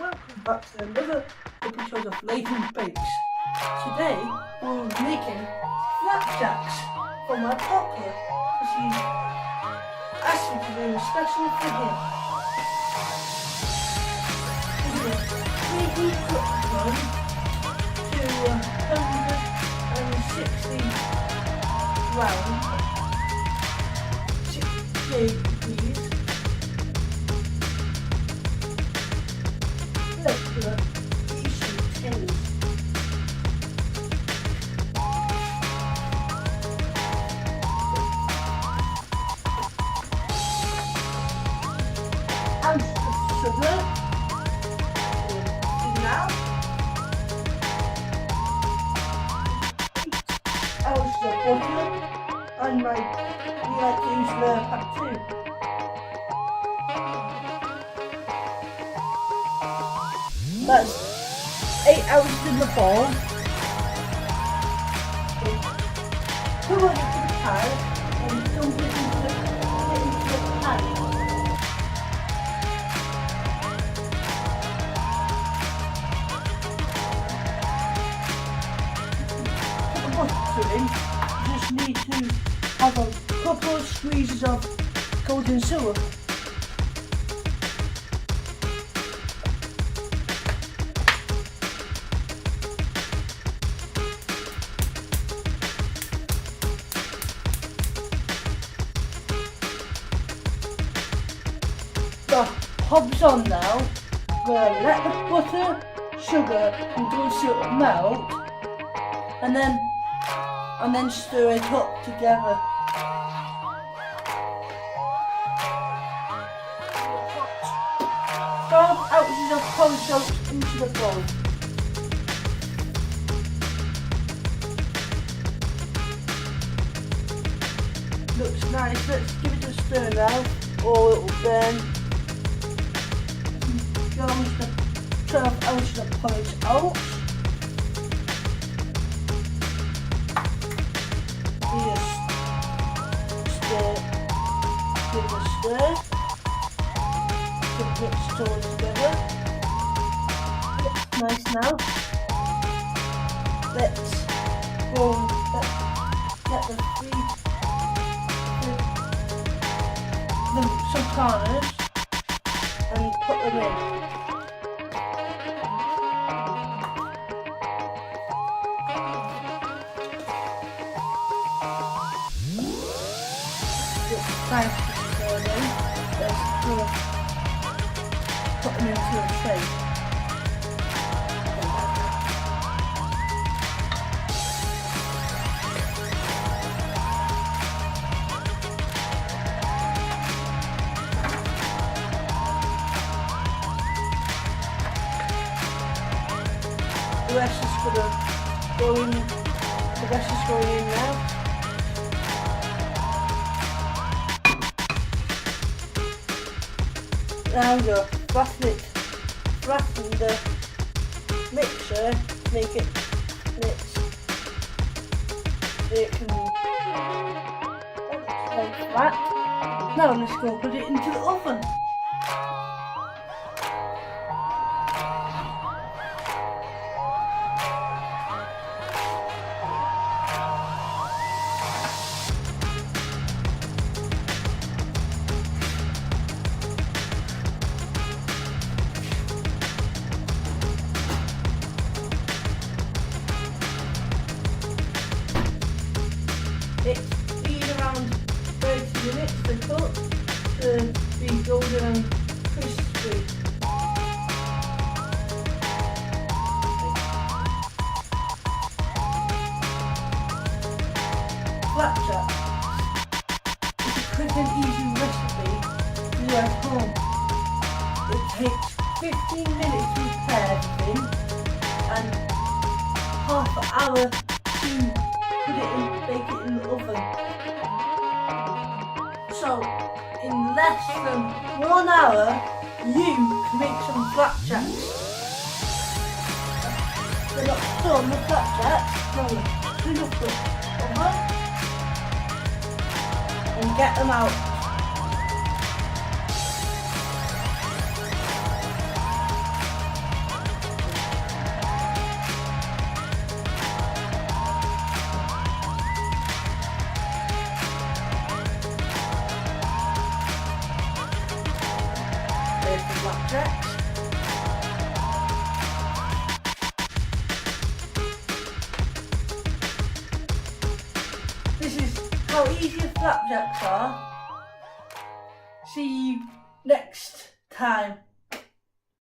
Welcome back to another episode of Layton Bakes. Today we're making flapjacks for my Poppa as he asked me to do a special for him. We're going to preheat them to 160 round 68 degrees. Let's do a decent taste. Ounce of sugar. Now. 8 ounces of butter. And we like to use the pack too. That's 8 ounces in the bowl. Put it into the pan and dump it into the pan. Put the butter in. You just need to have a couple of squeezes of golden syrup. The hob's on now. We're going to let the butter, sugar and golden syrup melt and then stir it up together. 12 ounces of cornstarch into the bowl. Looks nice. Let's give it a stir now, or it will burn. Goes the 12 ounces of porridge oats. Just stir, give it a stir. To mix it all together. Looks nice now. Let's go. Let the sultanas and put them in. It's nice to stir them. Let's put them into a tray. The rest is going in now. Now we'll flatten the mixer, make it mix. It can like that. Now let's go put it into the oven. It's been around 30 minutes to cook to be golden and crispy. Flapjacks is a quick and easy recipe to do at home. It takes 15 minutes to prepare everything and half an hour to bake it in the oven. So in less than 1 hour you can make some flapjacks. They're not done, the flapjacks. So clean up the oven and get them out. flapjacks. This is how easy flapjacks are. See you next time.